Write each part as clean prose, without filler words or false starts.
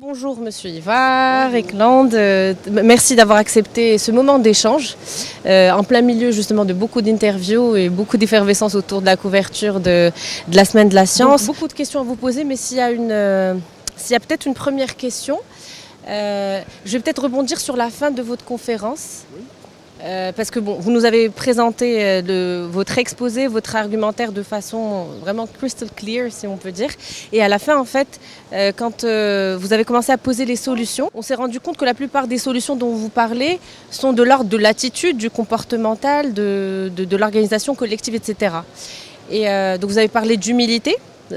Bonjour Monsieur Ivar Ekland, merci d'avoir accepté ce moment d'échange en plein milieu justement de beaucoup d'interviews et beaucoup d'effervescence autour de la couverture de la semaine de la science. Donc, beaucoup de questions à vous poser, mais s'il y a peut-être une première question, je vais peut-être rebondir sur la fin de votre conférence. Parce que vous nous avez présenté votre exposé, votre argumentaire de façon vraiment crystal clear, si on peut dire. Et à la fin, en fait, quand vous avez commencé à poser les solutions, on s'est rendu compte que la plupart des solutions dont vous parlez sont de l'ordre de l'attitude, du comportemental, de l'organisation collective, etc. Et donc vous avez parlé d'humilité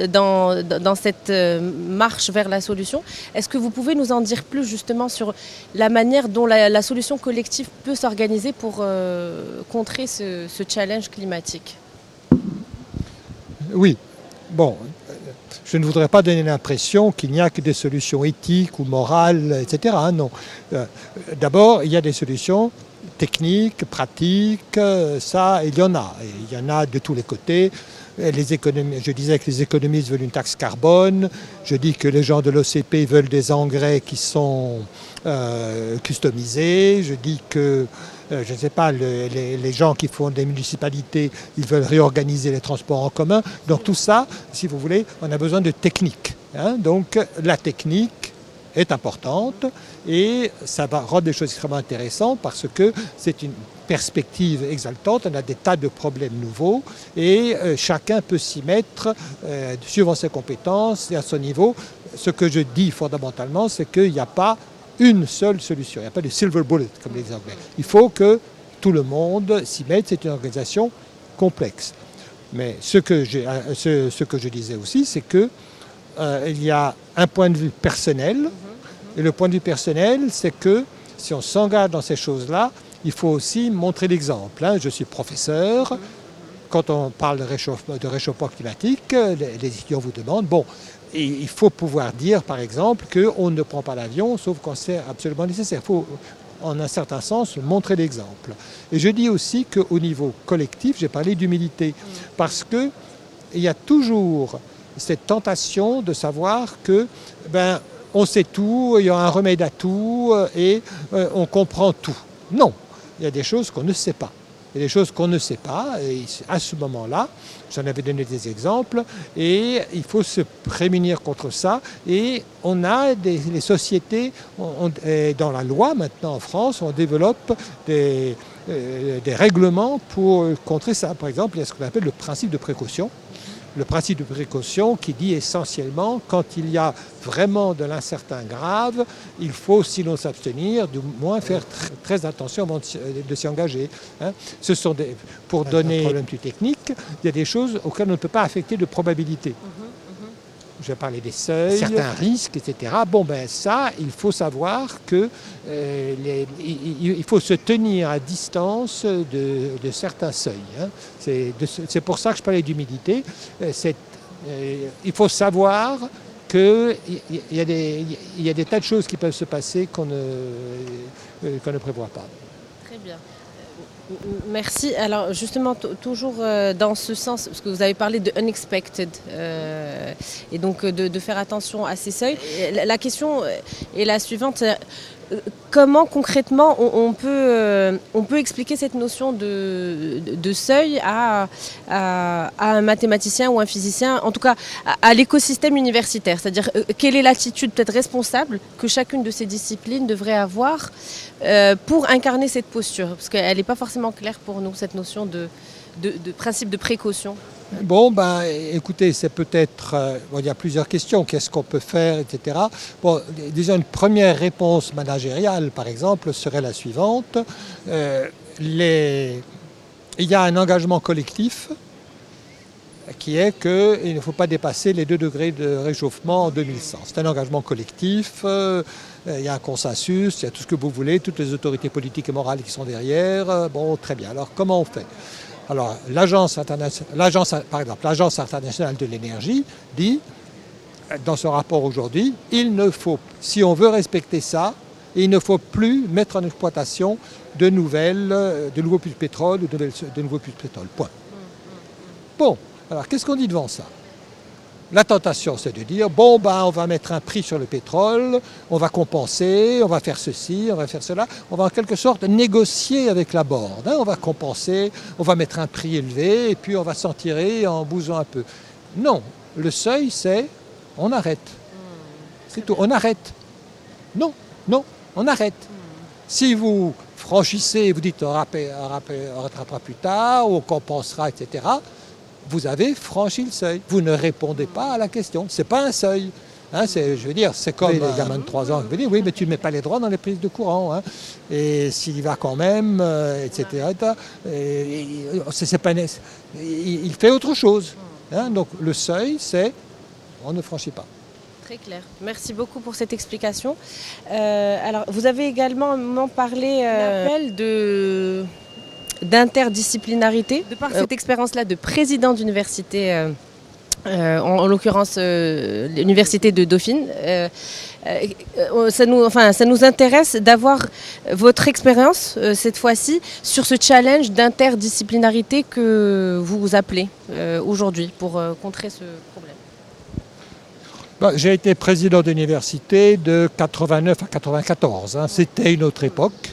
dans cette marche vers la solution. Est-ce que vous pouvez nous en dire plus justement sur la manière dont la solution collective peut s'organiser pour contrer ce challenge climatique? Oui, bon, je ne voudrais pas donner l'impression qu'il n'y a que des solutions éthiques ou morales, etc. Non. D'abord, il y a des solutions techniques, pratiques, ça, il y en a. Et il y en a de tous les côtés. Je disais que les économistes veulent une taxe carbone. Je dis que les gens de l'OCP veulent des engrais qui sont customisés. Je dis que, je ne sais pas, les gens qui font des municipalités, ils veulent réorganiser les transports en commun. Donc tout ça, si vous voulez, on a besoin de technique. Donc la technique est importante et ça va rendre des choses extrêmement intéressantes parce que c'est une perspective exaltante, on a des tas de problèmes nouveaux et chacun peut s'y mettre suivant ses compétences et à son niveau. Ce que je dis fondamentalement, c'est qu'il n'y a pas une seule solution, il n'y a pas de silver bullet comme les Anglais. Il faut que tout le monde s'y mette, c'est une organisation complexe. Mais ce que je disais aussi, c'est que il y a un point de vue personnel, et le point de vue personnel, c'est que si on s'engage dans ces choses-là, il faut aussi montrer l'exemple. Je suis professeur, quand on parle de réchauffement climatique, les étudiants vous demandent, et il faut pouvoir dire par exemple qu'on ne prend pas l'avion sauf quand c'est absolument nécessaire. Il faut, en un certain sens, montrer l'exemple. Et je dis aussi qu'au niveau collectif, j'ai parlé d'humilité, parce qu'il y a toujours cette tentation de savoir que on sait tout, il y a un remède à tout et on comprend tout. Non, il y a des choses qu'on ne sait pas. Il y a des choses qu'on ne sait pas et à ce moment-là, j'en avais donné des exemples et il faut se prémunir contre ça. Et on a les sociétés, dans la loi maintenant en France, on développe des règlements pour contrer ça. Par exemple, il y a ce qu'on appelle le principe de précaution. Le principe de précaution qui dit essentiellement quand il y a vraiment de l'incertain grave, il faut, sinon s'abstenir, du moins faire très attention avant de s'y engager. Ce sont pour donner un problème plus technique, il y a des choses auxquelles on ne peut pas affecter de probabilité. Je vais parler des seuils, certains risques, etc. Ça, il faut savoir que il faut se tenir à distance de certains seuils. C'est pour ça que je parlais d'humilité. Il faut savoir qu'il y a des tas de choses qui peuvent se passer qu'on ne prévoit pas. Très bien. Merci. Alors justement, toujours dans ce sens, parce que vous avez parlé de unexpected, et donc de faire attention à ces seuils. La question est la suivante. Comment concrètement on peut expliquer cette notion de seuil à un mathématicien ou un physicien, en tout cas à l'écosystème universitaire? C'est-à-dire quelle est l'attitude peut-être responsable que chacune de ces disciplines devrait avoir pour incarner cette posture? Parce qu'elle n'est pas forcément claire pour nous, cette notion de principe de précaution. Écoutez, c'est peut-être... il y a plusieurs questions. Qu'est-ce qu'on peut faire, etc. Disons, une première réponse managériale, par exemple, serait la suivante. Il y a un engagement collectif qui est qu'il ne faut pas dépasser les 2 degrés de réchauffement en 2100. C'est un engagement collectif. Il y a un consensus, il y a tout ce que vous voulez, toutes les autorités politiques et morales qui sont derrière. Très bien. Alors, comment on fait ? Alors, l'Agence internationale de l'énergie dit, dans son rapport aujourd'hui, si on veut respecter ça, il ne faut plus mettre en exploitation de nouveaux puits de pétrole ou de nouveaux puits de pétrole. Point. Alors qu'est-ce qu'on dit devant ça ? La tentation, c'est de dire, bon, on va mettre un prix sur le pétrole, on va compenser, on va faire ceci, on va faire cela. On va en quelque sorte négocier avec la board. On va compenser, on va mettre un prix élevé et puis on va s'en tirer en bousant un peu. Non, le seuil, c'est on arrête. C'est tout, on arrête. Non, on arrête. Si vous franchissez, vous dites on rattrapera plus tard, ou on compensera, etc., vous avez franchi le seuil. Vous ne répondez pas à la question. Ce n'est pas un seuil. C'est comme les gamins de 3 ans qui veulent dire oui, mais tu ne mets pas les droits dans les prises de courant. Et s'il y va quand même, etc. Il fait autre chose. Donc le seuil, c'est on ne franchit pas. Très clair. Merci beaucoup pour cette explication. Alors, vous avez également parlé d'interdisciplinarité. De par cette expérience-là de président d'université, en l'occurrence l'université de Dauphine, ça nous intéresse d'avoir votre expérience cette fois-ci sur ce challenge d'interdisciplinarité que vous appelez aujourd'hui pour contrer ce problème. J'ai été président d'université de 89 à 94. C'était une autre époque.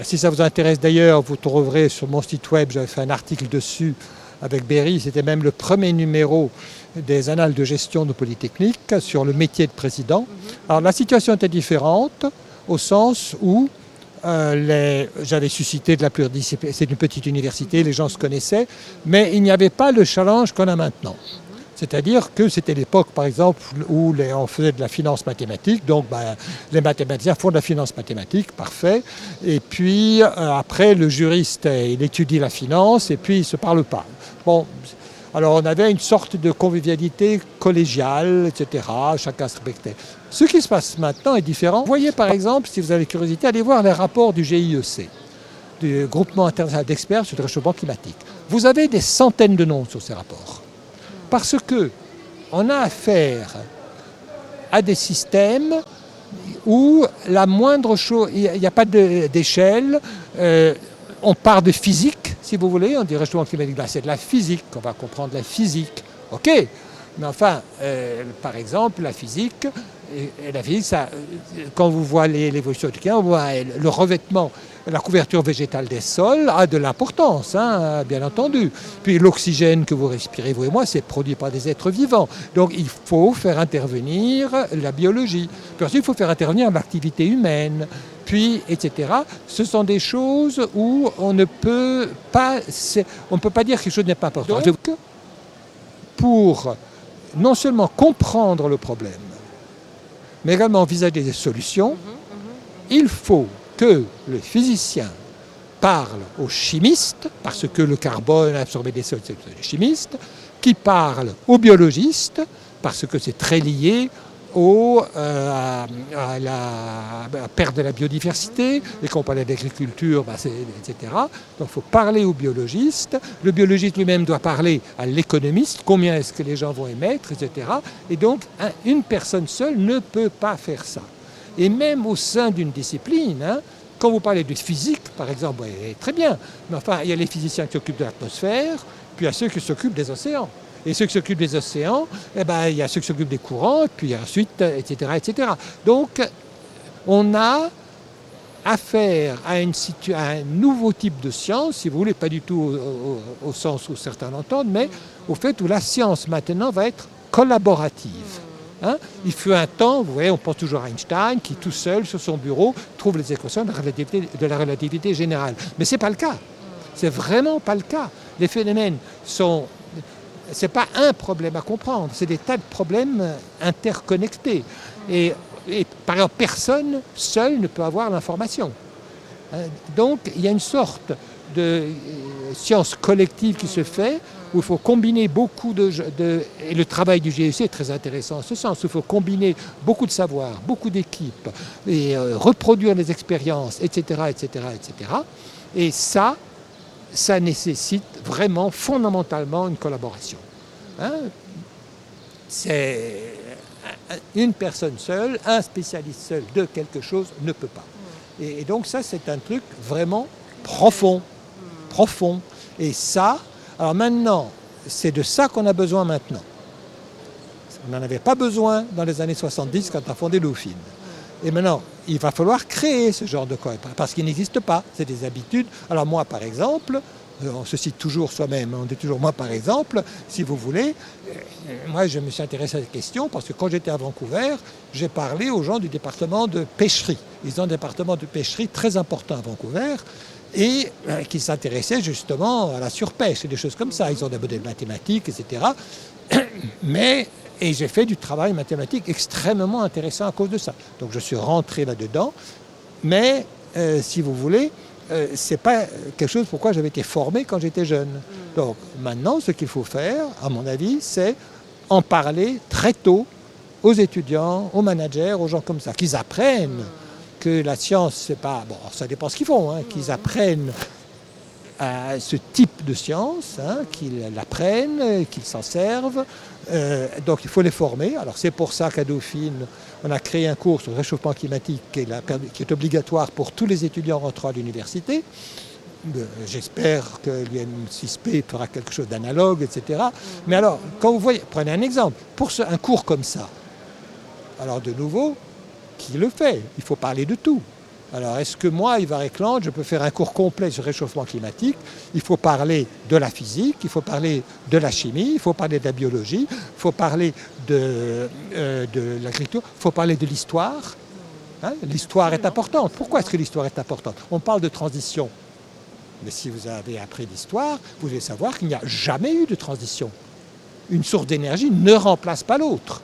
Si ça vous intéresse d'ailleurs, vous trouverez sur mon site web, j'avais fait un article dessus avec Berry. C'était même le premier numéro des annales de gestion de Polytechnique sur le métier de président. Alors la situation était différente au sens où j'avais suscité de la pluridisciplinarité. C'est une petite université, les gens se connaissaient, mais il n'y avait pas le challenge qu'on a maintenant. C'est-à-dire que c'était l'époque, par exemple, où on faisait de la finance mathématique. Donc, les mathématiciens font de la finance mathématique, parfait. Et puis, après, le juriste, il étudie la finance et puis il ne se parle pas. Bon, alors on avait une sorte de convivialité collégiale, etc. Chacun se respectait. Ce qui se passe maintenant est différent. Vous voyez, par exemple, si vous avez curiosité, allez voir les rapports du GIEC, du Groupement international d'experts sur le réchauffement climatique. Vous avez des centaines de noms sur ces rapports. Parce qu'on a affaire à des systèmes où la moindre chose, il n'y a pas d'échelle, on part de physique, si vous voulez, on dit réchauffement climatique, c'est de la physique, on va comprendre la physique, ok, mais enfin, par exemple, la physique, quand vous voyez l'évolution du climat, on voit le revêtement, la couverture végétale des sols a de l'importance, bien entendu. Puis l'oxygène que vous respirez, vous et moi, c'est produit par des êtres vivants. Donc il faut faire intervenir la biologie. Puis ensuite, il faut faire intervenir l'activité humaine. Puis, etc. Ce sont des choses où on ne peut pas dire que quelque chose n'est pas important. Donc, pour non seulement comprendre le problème, mais également envisager des solutions, il faut que le physicien parle aux chimistes, parce que le carbone absorbé des sols, c'est des chimistes, qui parle aux biologistes, parce que c'est très lié à la perte de la biodiversité, et quand on parlait d'agriculture, etc. Donc il faut parler aux biologistes, le biologiste lui-même doit parler à l'économiste, combien est-ce que les gens vont émettre, etc. Et donc une personne seule ne peut pas faire ça. Et même au sein d'une discipline, quand vous parlez de physique, par exemple, très bien, mais enfin, il y a les physiciens qui s'occupent de l'atmosphère, puis il y a ceux qui s'occupent des océans. Et ceux qui s'occupent des océans, il y a ceux qui s'occupent des courants, puis ensuite, etc., etc. Donc, on a affaire à un nouveau type de science, si vous voulez, pas du tout au sens où certains l'entendent, mais au fait où la science maintenant va être collaborative. Il fut un temps, vous voyez, on pense toujours à Einstein, qui tout seul, sur son bureau, trouve les équations de la relativité générale. Mais ce n'est pas le cas. C'est vraiment pas le cas. Les phénomènes sont... Ce n'est pas un problème à comprendre, c'est des tas de problèmes interconnectés. Et par exemple, personne seul ne peut avoir l'information. Donc, il y a une sorte de science collective qui se fait, où il faut combiner beaucoup et le travail du GIEC est très intéressant en ce sens, où il faut combiner beaucoup de savoir, beaucoup d'équipes, et reproduire les expériences, etc., etc., etc. Et ça nécessite vraiment, fondamentalement, une collaboration. C'est une personne seule, un spécialiste seul de quelque chose ne peut pas. Et donc ça, c'est un truc vraiment profond. Et ça, alors maintenant, c'est de ça qu'on a besoin maintenant. On n'en avait pas besoin dans les années 70 quand on a fondé Dauphine. Et maintenant, il va falloir créer ce genre de coopération, parce qu'il n'existe pas. C'est des habitudes. Alors moi, par exemple, on se cite toujours soi-même, on dit toujours moi, par exemple, si vous voulez, moi, je me suis intéressé à cette question parce que quand j'étais à Vancouver, j'ai parlé aux gens du département de pêcherie. Ils ont un département de pêcherie très important à Vancouver et qui s'intéressait justement à la surpêche et des choses comme ça. Ils ont des modèles mathématiques, etc. Et j'ai fait du travail mathématique extrêmement intéressant à cause de ça. Donc je suis rentré là-dedans, mais si vous voulez, c'est pas quelque chose pour quoi j'avais été formé quand j'étais jeune. Donc maintenant, ce qu'il faut faire, à mon avis, c'est en parler très tôt aux étudiants, aux managers, aux gens comme ça, qu'ils apprennent que la science, c'est pas... Bon, ça dépend ce qu'ils font, hein, qu'ils apprennent à ce type de science, hein, qu'ils l'apprennent, qu'ils s'en servent. Donc il faut les former. Alors c'est pour ça qu'à Dauphine, on a créé un cours sur le réchauffement climatique qui est obligatoire pour tous les étudiants rentrant à l'université. J'espère que l'UNCISP fera quelque chose d'analogue, etc. Mais alors, quand vous voyez, prenez un exemple, pour un cours comme ça, alors de nouveau, qui le fait? Il faut parler de tout. Alors, est-ce que moi, Ivar Ekland, je peux faire un cours complet sur le réchauffement climatique? Il faut parler de la physique, il faut parler de la chimie, il faut parler de la biologie, il faut parler de l'agriculture, il faut parler de l'histoire. Hein? L'histoire est importante. Pourquoi est-ce que l'histoire est importante? On parle de transition. Mais si vous avez appris l'histoire, vous devez savoir qu'il n'y a jamais eu de transition. Une source d'énergie ne remplace pas l'autre.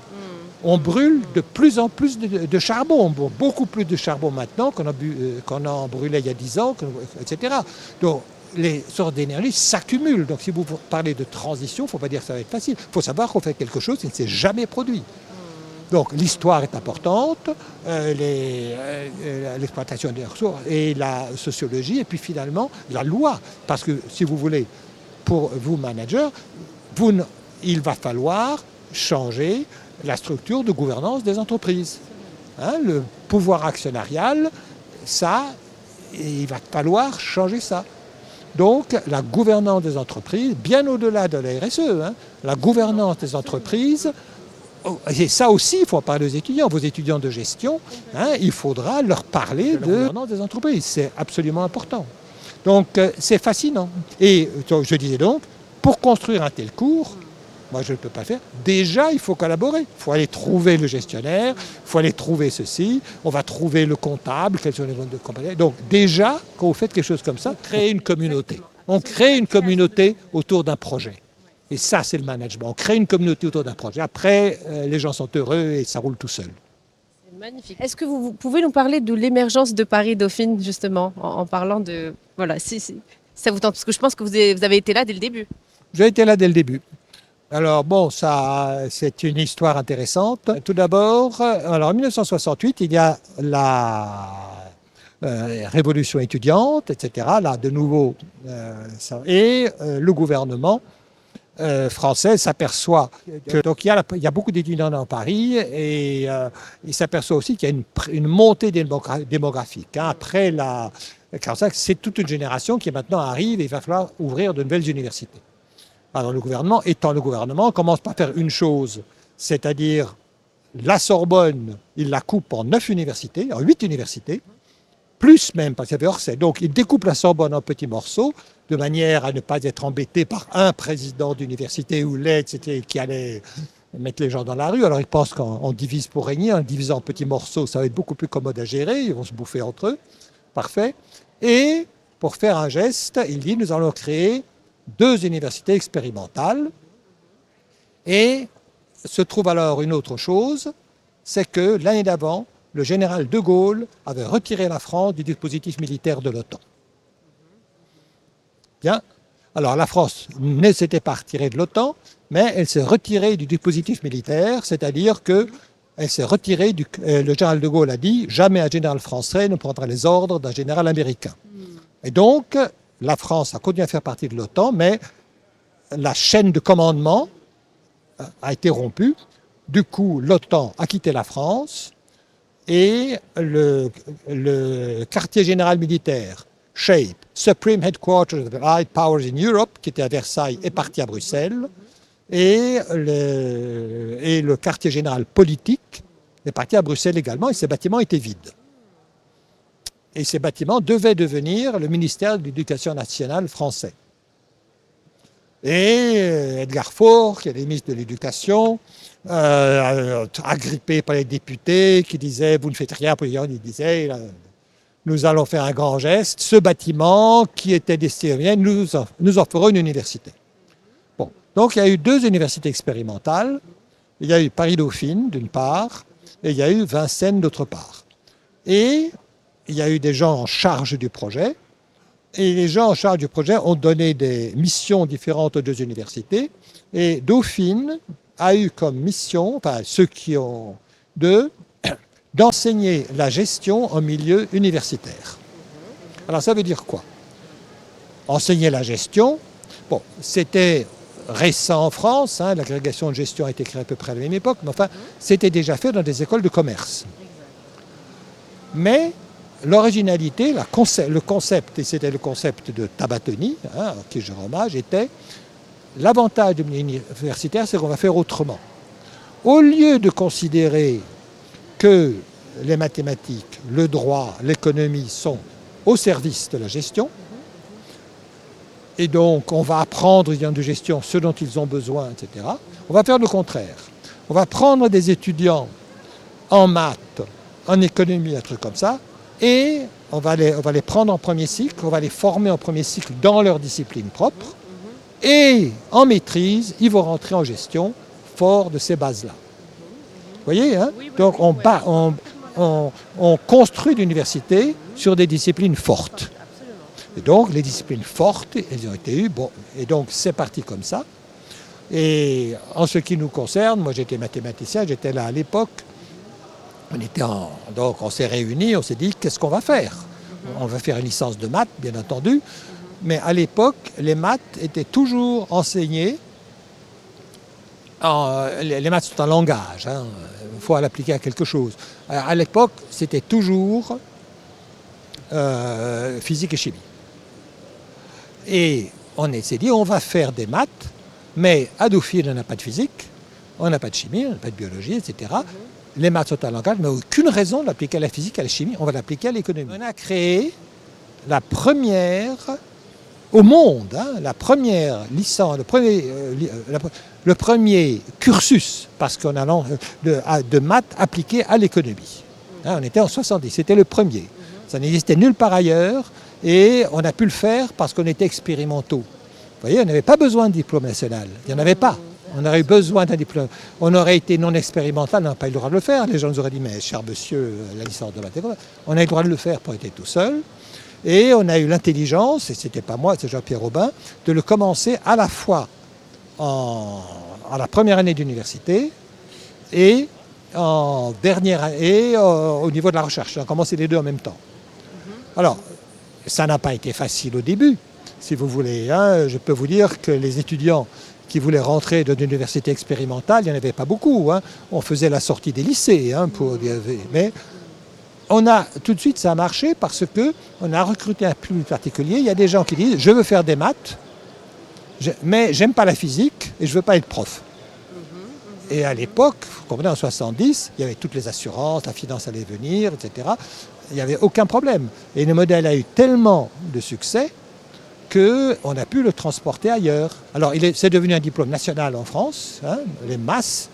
On brûle de plus en plus de charbon. On brûle beaucoup plus de charbon maintenant qu'on en brûlait il y a 10 ans, etc. Donc les sources d'énergie s'accumulent. Donc si vous parlez de transition, il ne faut pas dire que ça va être facile. Il faut savoir qu'on fait quelque chose qui ne s'est jamais produit. Donc l'histoire est importante, l'exploitation des ressources et la sociologie, et puis finalement la loi. Parce que si vous voulez, pour vous managers, il va falloir changer la structure de gouvernance des entreprises. Hein, le pouvoir actionnarial, ça, il va falloir changer ça. Donc la gouvernance des entreprises, bien au-delà de la RSE, hein, la gouvernance des entreprises, et ça aussi, il faut en parler aux étudiants. Vos étudiants de gestion, hein, il faudra leur parler de la gouvernance des entreprises. C'est absolument important. Donc c'est fascinant. Et je disais donc, pour construire un tel cours, moi, je ne peux pas le faire. Déjà, il faut collaborer. Il faut aller trouver le gestionnaire, il faut aller trouver ceci, on va trouver le comptable, quels sont les modes de compagnie. Donc, déjà, quand vous faites quelque chose comme ça, créez une communauté. On crée une communauté autour d'un projet. Et ça, c'est le management. On crée une communauté autour d'un projet. Après, les gens sont heureux et ça roule tout seul. C'est magnifique. Est-ce que vous pouvez nous parler de l'émergence de Paris Dauphine, justement, en parlant de... Voilà, si ça vous tente, parce que je pense que vous avez été là dès le début. J'ai été là dès le début. Alors bon, ça, c'est une histoire intéressante. Tout d'abord, alors en 1968, il y a la révolution étudiante, etc. Là, de nouveau, le gouvernement français s'aperçoit que donc il y a beaucoup d'étudiants dans Paris et il s'aperçoit aussi qu'il y a une montée démographique. Hein. Après la 45, c'est toute une génération qui maintenant arrive et il va falloir ouvrir de nouvelles universités. Alors le gouvernement, étant le gouvernement, commence par faire une chose, c'est-à-dire la Sorbonne, il la coupe en 9 universités, en 8 universités, plus même, parce qu'il y avait Orsay. Donc il découpe la Sorbonne en petits morceaux, de manière à ne pas être embêté par un président d'université ou etc., qui allait mettre les gens dans la rue. Alors ils pensent qu'on divise pour régner, en divisant en petits morceaux, ça va être beaucoup plus commode à gérer, ils vont se bouffer entre eux, parfait. Et pour faire un geste, il dit, nous allons créer 2 universités expérimentales. Et se trouve alors une autre chose, c'est que l'année d'avant, le général de Gaulle avait retiré la France du dispositif militaire de l'OTAN. Bien. Alors la France ne s'était pas retirée de l'OTAN, mais elle s'est retirée du dispositif militaire, c'est-à-dire qu'elle s'est retirée le général de Gaulle a dit, jamais un général français ne prendra les ordres d'un général américain. Et donc, la France a continué à faire partie de l'OTAN, mais la chaîne de commandement a été rompue. Du coup, l'OTAN a quitté la France et le quartier général militaire, SHAPE, Supreme Headquarters of the Allied Powers in Europe, qui était à Versailles, est parti à Bruxelles. et le quartier général politique est parti à Bruxelles également, et ces bâtiments étaient vides. Et ces bâtiments devaient devenir le ministère de l'Éducation nationale français. Et Edgar Faure, qui est le ministre de l'Éducation, agrippé par les députés qui disaient « vous ne faites rien », il disait « nous allons faire un grand geste, ce bâtiment qui était destiné, nous en ferons une université ». Bon. Donc il y a eu 2 universités expérimentales, il y a eu Paris-Dauphine d'une part, et il y a eu Vincennes d'autre part. Et il y a eu des gens en charge du projet, et les gens en charge du projet ont donné des missions différentes aux 2 universités, et Dauphine a eu comme mission, enfin ceux qui ont d'enseigner la gestion en milieu universitaire. Alors ça veut dire quoi? Enseigner la gestion, bon, c'était récent en France, hein, l'agrégation de gestion a été créée à peu près à la même époque, mais enfin, c'était déjà fait dans des écoles de commerce. Mais l'originalité, le concept, et c'était le concept de Tabatoni, hein, à qui je rends hommage, était l'avantage de l'universitaire, c'est qu'on va faire autrement. Au lieu de considérer que les mathématiques, le droit, l'économie sont au service de la gestion, et donc on va apprendre aux étudiants de gestion ce dont ils ont besoin, etc., on va faire le contraire. On va prendre des étudiants en maths, en économie, un truc comme ça, et on va les prendre en premier cycle, on va les former en premier cycle dans leur discipline propre, et en maîtrise, ils vont rentrer en gestion fort de ces bases-là. Vous voyez, hein? Donc on construit l'université sur des disciplines fortes. Et donc les disciplines fortes, elles ont été eues, bon, et donc c'est parti comme ça. Et en ce qui nous concerne, moi j'étais mathématicien, j'étais là à l'époque, donc on s'est réunis, on s'est dit qu'est-ce qu'on va faire? On va faire une licence de maths, bien entendu, mais à l'époque, les maths étaient toujours enseignées, les maths sont un langage, hein, il faut l'appliquer à quelque chose. À l'époque, c'était toujours physique et chimie. Et on s'est dit, on va faire des maths, mais à Dauphine, on n'a pas de physique, on n'a pas de chimie, on n'a pas de biologie, etc. Les maths sont un langage, mais aucune raison de l'appliquer à la physique, à la chimie, on va l'appliquer à l'économie. On a créé la première au monde, hein, la première licence, le premier cursus, parce qu'on a de maths appliquées à l'économie. Hein, on était en 70, c'était le premier. Ça n'existait nulle part ailleurs, et on a pu le faire parce qu'on était expérimentaux. Vous voyez, on n'avait pas besoin de diplôme national, il n'y en avait pas. On aurait eu besoin d'un diplôme. On aurait été non expérimental, on n'a pas eu le droit de le faire. Les gens nous auraient dit, mais cher monsieur, la licence de maths, on a eu le droit de le faire pour être tout seul. Et on a eu l'intelligence, et ce n'était pas moi, c'est Jean-Pierre Aubin, de le commencer à la fois à la première année d'université et en dernière année au niveau de la recherche. On a commencé les 2 en même temps. Alors, ça n'a pas été facile au début, si vous voulez. Hein. Je peux vous dire que les étudiants qui voulaient rentrer dans une université expérimentale, il n'y en avait pas beaucoup. Hein. On faisait la sortie des lycées, hein, mais tout de suite, ça a marché parce qu'on a recruté un public particulier. Il y a des gens qui disent « je veux faire des maths, mais j'aime pas la physique et je veux pas être prof ». Et à l'époque, vous comprenez, en 70, il y avait toutes les assurances, la finance allait venir, etc. Il n'y avait aucun problème. Et le modèle a eu tellement de succès qu'on a pu le transporter ailleurs. Alors, c'est devenu un diplôme national en France, hein, les masses.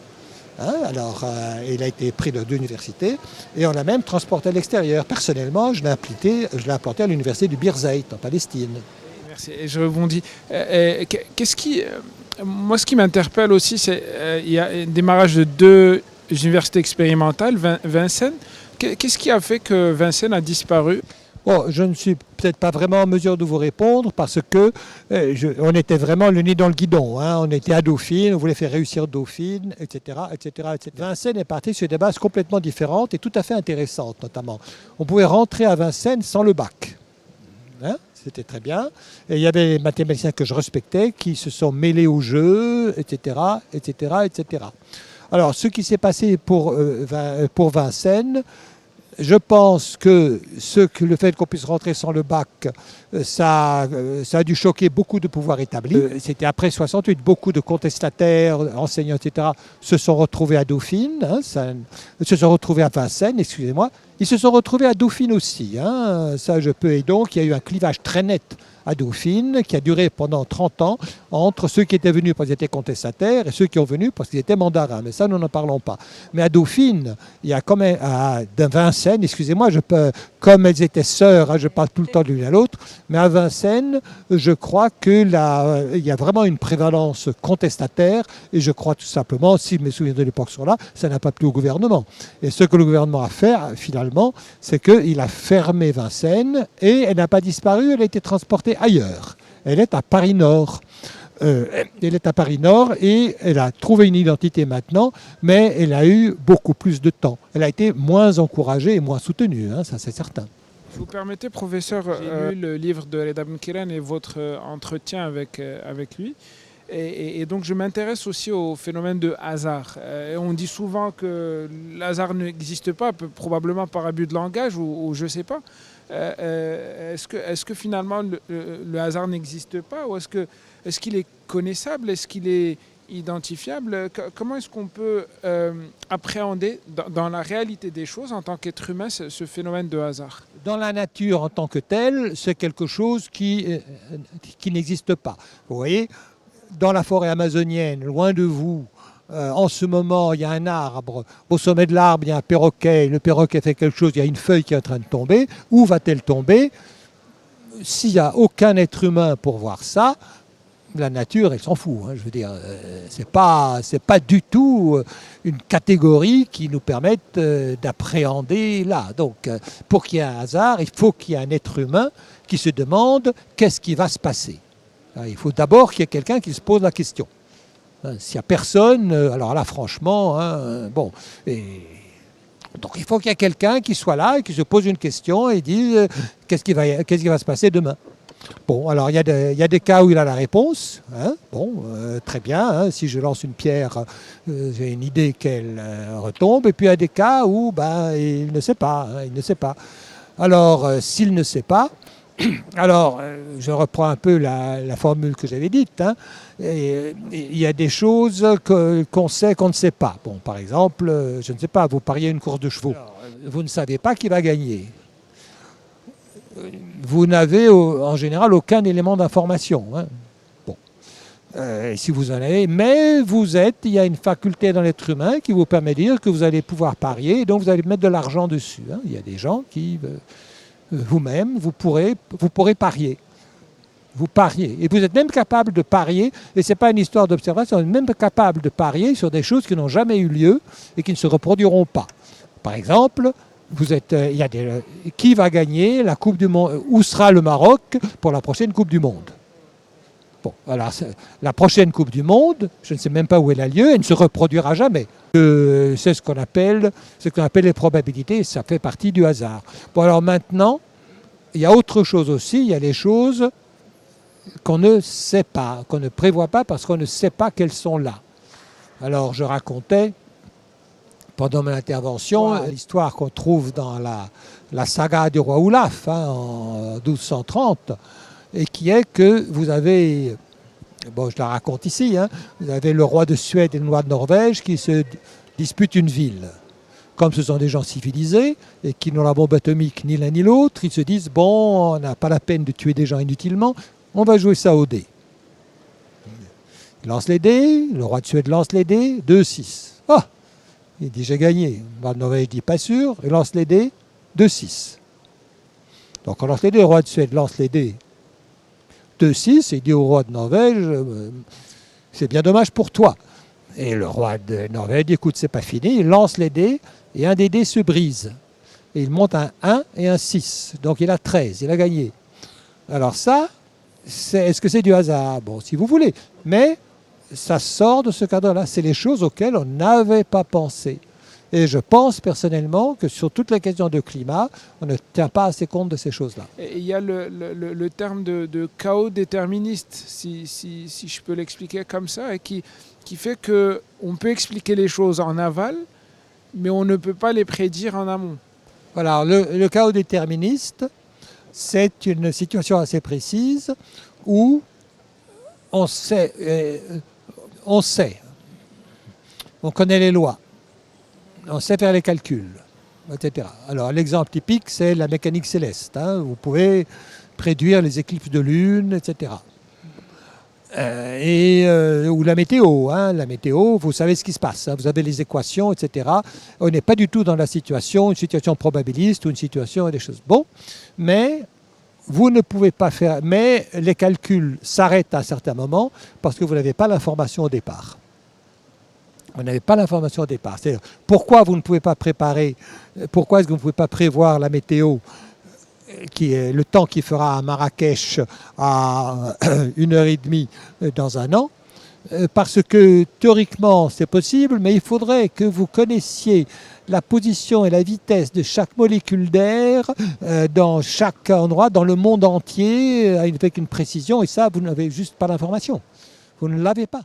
Hein, alors, il a été pris de 2 universités et on l'a même transporté à l'extérieur. Personnellement, je l'ai implanté à l'université du Birzeit, en Palestine. Merci. Et je rebondis. Moi, ce qui m'interpelle aussi, c'est il y a un démarrage de 2 universités expérimentales, Vincennes. Qu'est-ce qui a fait que Vincennes a disparu? Bon, je ne suis peut-être pas vraiment en mesure de vous répondre parce que on était vraiment le nez dans le guidon. Hein. On était à Dauphine, on voulait faire réussir Dauphine, etc., etc., etc. Vincennes est parti sur des bases complètement différentes et tout à fait intéressantes, notamment. On pouvait rentrer à Vincennes sans le bac. Hein, c'était très bien. Et il y avait les mathématiciens que je respectais qui se sont mêlés au jeu, etc., etc., etc. Alors, ce qui s'est passé pour Vincennes, Je pense que le fait qu'on puisse rentrer sans le bac, ça a dû choquer beaucoup de pouvoirs établis. C'était après 68, beaucoup de contestataires, enseignants, etc., se sont retrouvés à Dauphine, se sont retrouvés à Vincennes, excusez-moi. Ils se sont retrouvés à Dauphine aussi, ça je peux. Et donc il y a eu un clivage très net à Dauphine, qui a duré pendant 30 ans, entre ceux qui étaient venus parce qu'ils étaient contestataires et ceux qui ont venus parce qu'ils étaient mandarins. Mais ça, nous n'en parlons pas. Mais à Dauphine, il y a quand même, à Vincennes, excusez-moi, comme elles étaient sœurs, je parle tout le temps de l'une à l'autre, mais à Vincennes, je crois qu'il y a vraiment une prévalence contestataire, et je crois tout simplement, si mes souvenirs de l'époque sont là, ça n'a pas plu au gouvernement. Et ce que le gouvernement a fait, finalement, c'est qu'il a fermé Vincennes, et elle n'a pas disparu, elle a été transportée ailleurs. Elle est à Paris-Nord. Elle est à Paris-Nord et elle a trouvé une identité maintenant, mais elle a eu beaucoup plus de temps. Elle a été moins encouragée et moins soutenue, ça c'est certain. Si vous permettez, professeur, j'ai lu le livre de Reda Benkiran et votre entretien avec lui. Et donc je m'intéresse aussi au phénomène de hasard. On dit souvent que le hasard n'existe pas, probablement par abus de langage ou je ne sais pas. Est-ce que finalement le hasard n'existe pas ou est-ce qu'il est connaissable? Est-ce qu'il est identifiable? Comment est-ce qu'on peut appréhender dans la réalité des choses en tant qu'être humain ce phénomène de hasard? Dans la nature en tant que telle, c'est quelque chose qui n'existe pas. Vous voyez, dans la forêt amazonienne, loin de vous, en ce moment, il y a un arbre. Au sommet de l'arbre, il y a un perroquet. Le perroquet fait quelque chose, il y a une feuille qui est en train de tomber. Où va-t-elle tomber? S'il n'y a aucun être humain pour voir ça, la nature, elle s'en fout. Je veux dire, c'est pas du tout une catégorie qui nous permette d'appréhender là. Donc, pour qu'il y ait un hasard, il faut qu'il y ait un être humain qui se demande qu'est-ce qui va se passer. Il faut d'abord qu'il y ait quelqu'un qui se pose la question. S'il n'y a personne, alors là, franchement, bon. Donc il faut qu'il y ait quelqu'un qui soit là et qui se pose une question et dise qu'est-ce qui va se passer demain. Bon, alors il y a des cas où il a la réponse. Très bien. Si je lance une pierre, j'ai une idée qu'elle retombe. Et puis il y a des cas où il ne sait pas. Il ne sait pas. Alors, s'il ne sait pas, alors, je reprends un peu la formule que j'avais dite. Il y a des choses qu'on sait qu'on ne sait pas. Bon, par exemple, je ne sais pas, vous pariez une course de chevaux. Alors, vous ne savez pas qui va gagner. Vous n'avez en général aucun élément d'information. Bon. Si vous en avez, mais il y a une faculté dans l'être humain qui vous permet de dire que vous allez pouvoir parier et donc vous allez mettre de l'argent dessus. Il y a des gens qui... vous-même, vous pourrez parier. Vous pariez. Et vous êtes même capable de parier, et ce n'est pas une histoire d'observation, vous êtes même capable de parier sur des choses qui n'ont jamais eu lieu et qui ne se reproduiront pas. Par exemple, qui va gagner la Coupe du Monde? Où sera le Maroc pour la prochaine Coupe du Monde? Bon, alors, la prochaine Coupe du Monde, je ne sais même pas où elle a lieu, elle ne se reproduira jamais. C'est ce qu'on appelle les probabilités, et ça fait partie du hasard. Bon, alors maintenant, il y a autre chose aussi, il y a les choses qu'on ne sait pas, qu'on ne prévoit pas parce qu'on ne sait pas qu'elles sont là. Alors, je racontais pendant mon intervention l'histoire qu'on trouve dans la saga du roi Olaf en 1230, et qui est que vous avez, je la raconte ici, vous avez le roi de Suède et le roi de Norvège qui se disputent une ville. Comme ce sont des gens civilisés et qui n'ont la bombe atomique ni l'un ni l'autre, ils se disent, bon, on n'a pas la peine de tuer des gens inutilement, on va jouer ça au dé. Il lance les dés, le roi de Suède lance les dés, 2-6. Ah, il dit, j'ai gagné. Le roi de Norvège dit, pas sûr, il lance les dés, 2-6. Donc on lance les dés, le roi de Suède lance les dés, 2-6, et il dit au roi de Norvège, c'est bien dommage pour toi. Et le roi de Norvège dit, écoute, c'est pas fini, il lance les dés, et un des dés se brise. Et il monte un 1 et un 6, donc il a 13, il a gagné. Alors ça, est-ce que c'est du hasard? Bon, si vous voulez, mais ça sort de ce cadre-là, c'est les choses auxquelles on n'avait pas pensé. Et je pense personnellement que sur toutes les questions de climat, on ne tient pas assez compte de ces choses-là. Et il y a le terme de chaos déterministe, si je peux l'expliquer comme ça, et qui fait qu'on peut expliquer les choses en aval, mais on ne peut pas les prédire en amont. Voilà, le chaos déterministe, c'est une situation assez précise où on sait, on connaît les lois, on sait faire les calculs, etc. Alors l'exemple typique, c'est la mécanique céleste. Hein. Vous pouvez prédire les éclipses de lune, etc. Ou la météo. Hein. La météo, vous savez ce qui se passe. Hein. Vous avez les équations, etc. On n'est pas du tout dans une situation probabiliste ou une situation des choses. Bon, mais vous ne pouvez pas faire. Mais les calculs s'arrêtent à un certain moment parce que vous n'avez pas l'information au départ. Vous n'avez pas l'information au départ. C'est-à-dire, pourquoi vous ne pouvez pas préparer, pourquoi est-ce que vous ne pouvez pas prévoir la météo, qui est le temps qu'il fera à Marrakech à 1h30 dans un an, parce que théoriquement c'est possible, mais il faudrait que vous connaissiez la position et la vitesse de chaque molécule d'air dans chaque endroit, dans le monde entier, avec une précision, et ça, vous n'avez juste pas l'information. Vous ne l'avez pas.